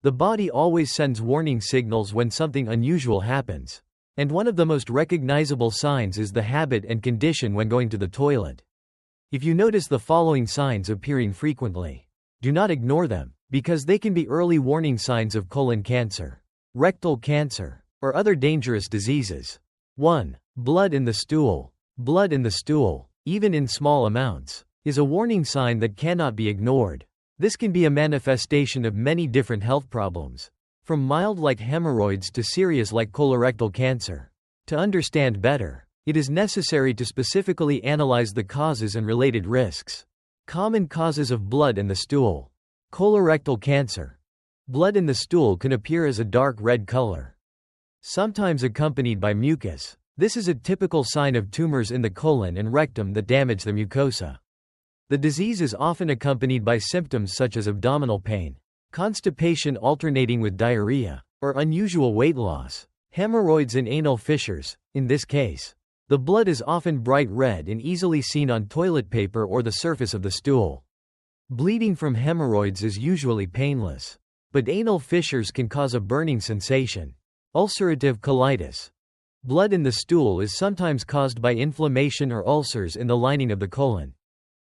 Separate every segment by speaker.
Speaker 1: The body always sends warning signals when something unusual happens. And one of the most recognizable signs is the habit and condition when going to the toilet. If you notice the following signs appearing frequently, do not ignore them, because they can be early warning signs of colon cancer, rectal cancer, or other dangerous diseases. 1. Blood in the stool. Blood in the stool, even in small amounts, is a warning sign that cannot be ignored. This can be a manifestation of many different health problems, from mild like hemorrhoids to serious like colorectal cancer. To understand better, it is necessary to specifically analyze the causes and related risks. Common causes of blood in the stool. Colorectal cancer. Blood in the stool can appear as a dark red color, sometimes accompanied by mucus. This is a typical sign of tumors in the colon and rectum that damage the mucosa. The disease is often accompanied by symptoms such as abdominal pain, constipation alternating with diarrhea, or unusual weight loss. Hemorrhoids and anal fissures. In this case, the blood is often bright red and easily seen on toilet paper or the surface of the stool. Bleeding from hemorrhoids is usually painless, but anal fissures can cause a burning sensation. Ulcerative colitis. Blood in the stool is sometimes caused by inflammation or ulcers in the lining of the colon.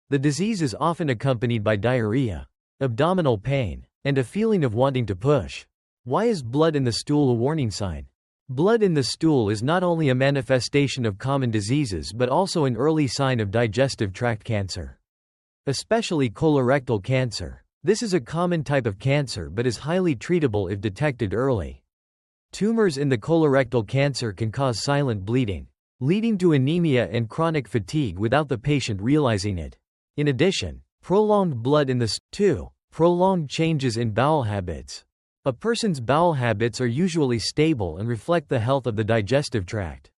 Speaker 1: The disease is often accompanied by diarrhea, abdominal pain, and a feeling of wanting to push. Why is blood in the stool a warning sign? Blood in the stool is not only a manifestation of common diseases but also an early sign of digestive tract cancer, especially colorectal cancer. This is a common type of cancer but is highly treatable if detected early. Tumors in the colorectal cancer can cause silent bleeding, leading to anemia and chronic fatigue without the patient realizing it. In addition, prolonged blood in the stool. Prolonged changes in bowel habits. A person's bowel habits are usually stable and reflect the health of the digestive tract.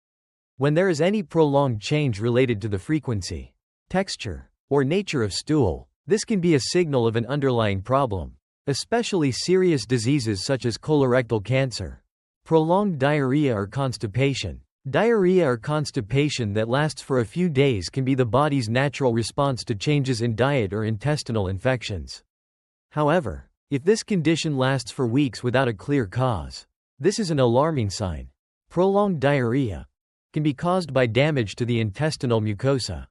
Speaker 1: When there is any prolonged change related to the frequency, texture, or nature of stool, this can be a signal of an underlying problem, especially serious diseases such as colorectal cancer. Prolonged diarrhea or constipation. Diarrhea or constipation that lasts for a few days can be the body's natural response to changes in diet or intestinal infections. However, if this condition lasts for weeks without a clear cause, this is an alarming sign. Prolonged diarrhea can be caused by damage to the intestinal mucosa.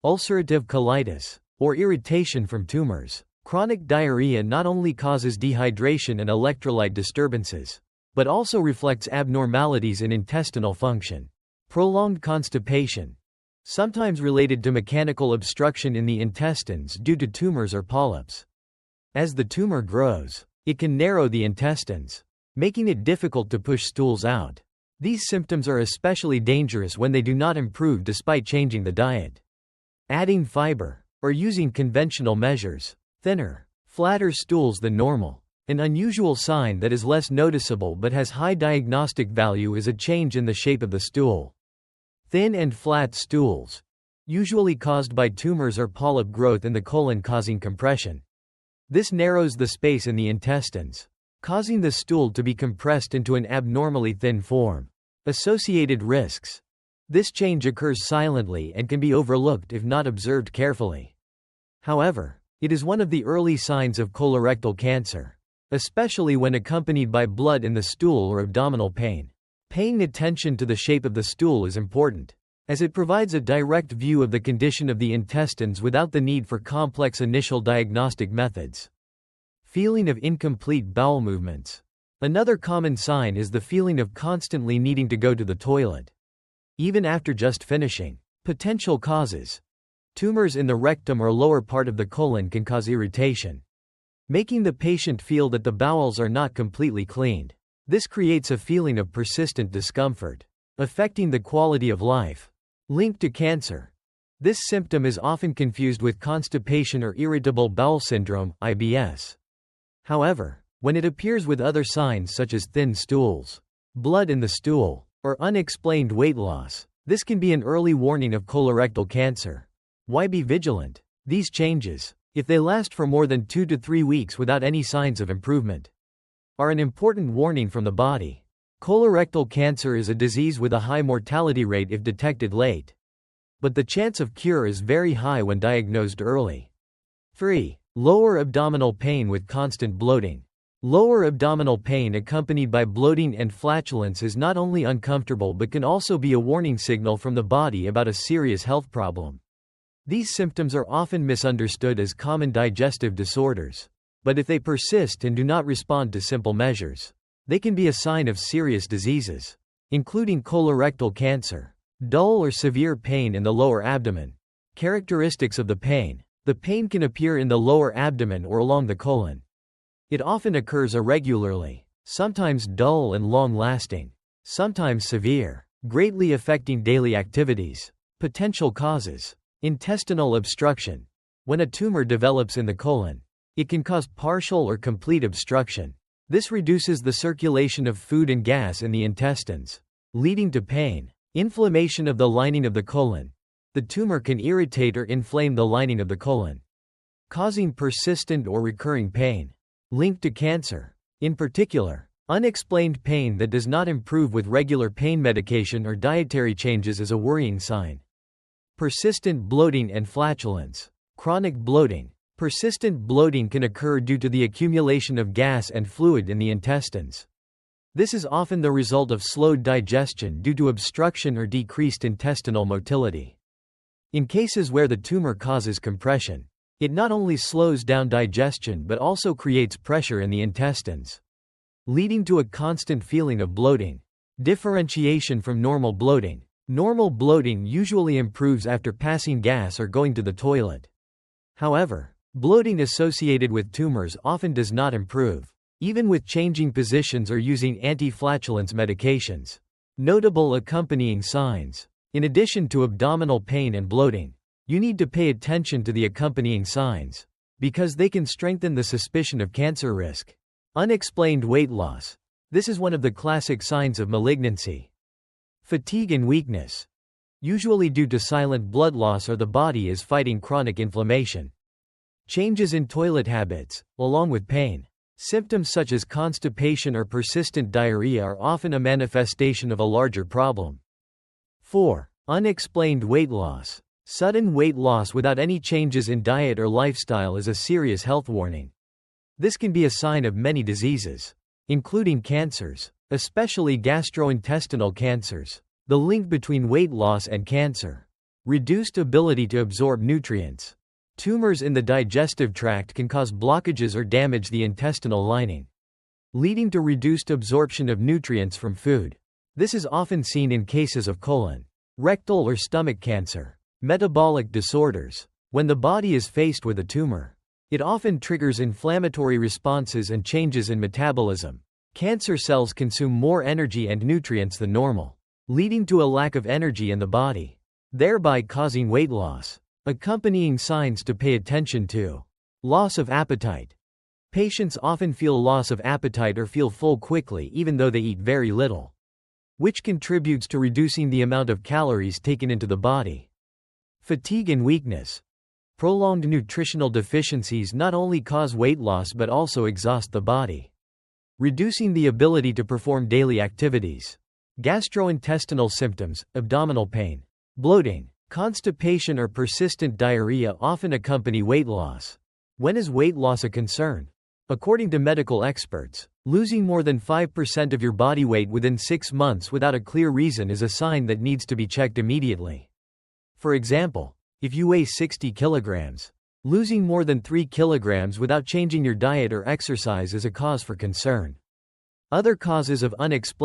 Speaker 1: Ulcerative colitis, or irritation from tumors. Chronic diarrhea not only causes dehydration and electrolyte disturbances, but also reflects abnormalities in intestinal function. Prolonged constipation, sometimes related to mechanical obstruction in the intestines due to tumors or polyps. As the tumor grows, it can narrow the intestines, making it difficult to push stools out. These symptoms are especially dangerous when they do not improve despite changing the diet. Adding fiber, or using conventional measures. Thinner, flatter stools than normal. An unusual sign that is less noticeable but has high diagnostic value is a change in the shape of the stool. Thin and flat stools, usually caused by tumors or polyp growth in the colon causing compression. This narrows the space in the intestines, causing the stool to be compressed into an abnormally thin form. Associated risks. This change occurs silently and can be overlooked if not observed carefully. However, it is one of the early signs of colorectal cancer, especially when accompanied by blood in the stool or abdominal pain. Paying attention to the shape of the stool is important, as it provides a direct view of the condition of the intestines without the need for complex initial diagnostic methods. Feeling of incomplete bowel movements. Another common sign is the feeling of constantly needing to go to the toilet, even after just finishing. Potential causes. Tumors in the rectum or lower part of the colon can cause irritation, making the patient feel that the bowels are not completely cleaned. This creates a feeling of persistent discomfort, affecting the quality of life. Linked to cancer. This symptom is often confused with constipation or irritable bowel syndrome, IBS. However, when it appears with other signs such as thin stools, blood in the stool, or unexplained weight loss, this can be an early warning of colorectal cancer. Why be vigilant? These changes, if they last for more than 2 to 3 weeks without any signs of improvement, are an important warning from the body. Colorectal cancer is a disease with a high mortality rate if detected late, but the chance of cure is very high when diagnosed early. 3. Lower abdominal pain with constant bloating. Lower abdominal pain accompanied by bloating and flatulence is not only uncomfortable but can also be a warning signal from the body about a serious health problem. These symptoms are often misunderstood as common digestive disorders. But if they persist and do not respond to simple measures, they can be a sign of serious diseases, including colorectal cancer. Dull or severe pain in the lower abdomen. Characteristics of the pain. The pain can appear in the lower abdomen or along the colon. It often occurs irregularly, sometimes dull and long-lasting, sometimes severe, greatly affecting daily activities. Potential causes. Intestinal obstruction. When a tumor develops in the colon, it can cause partial or complete obstruction. This reduces the circulation of food and gas in the intestines, leading to pain. Inflammation of the lining of the colon. The tumor can irritate or inflame the lining of the colon, causing persistent or recurring pain. Linked to cancer. In particular, unexplained pain that does not improve with regular pain medication or dietary changes is a worrying sign. Persistent bloating and flatulence. Chronic bloating. Persistent bloating can occur due to the accumulation of gas and fluid in the intestines. This is often the result of slowed digestion due to obstruction or decreased intestinal motility. In cases where the tumor causes compression, it not only slows down digestion but also creates pressure in the intestines, leading to a constant feeling of bloating. Differentiation from normal bloating. Normal bloating usually improves after passing gas or going to the toilet. However, bloating associated with tumors often does not improve, even with changing positions or using anti-flatulence medications. Notable accompanying signs. In addition to abdominal pain and bloating, you need to pay attention to the accompanying signs, because they can strengthen the suspicion of cancer risk. Unexplained weight loss. This is one of the classic signs of malignancy. Fatigue and weakness. Usually due to silent blood loss or the body is fighting chronic inflammation. Changes in toilet habits, along with pain. Symptoms such as constipation or persistent diarrhea are often a manifestation of a larger problem. 4. Unexplained weight loss. Sudden weight loss without any changes in diet or lifestyle is a serious health warning. This can be a sign of many diseases, including cancers, especially gastrointestinal cancers. The link between weight loss and cancer. Reduced ability to absorb nutrients. Tumors in the digestive tract can cause blockages or damage the intestinal lining, leading to reduced absorption of nutrients from food. This is often seen in cases of colon, rectal or stomach cancer. Metabolic disorders. When the body is faced with a tumor, it often triggers inflammatory responses and changes in metabolism. Cancer cells consume more energy and nutrients than normal, leading to a lack of energy in the body, thereby causing weight loss. Accompanying signs to pay attention to. Loss of appetite. Patients often feel loss of appetite or feel full quickly even though they eat very little, which contributes to reducing the amount of calories taken into the body. Fatigue and weakness. Prolonged nutritional deficiencies not only cause weight loss but also exhaust the body, reducing the ability to perform daily activities. Gastrointestinal symptoms, abdominal pain, bloating, constipation or persistent diarrhea often accompany weight loss. When is weight loss a concern? According to medical experts, losing more than 5% of your body weight within 6 months without a clear reason is a sign that needs to be checked immediately. For example, if you weigh 60 kilograms, losing more than 3 kilograms without changing your diet or exercise is a cause for concern. Other causes of unexplained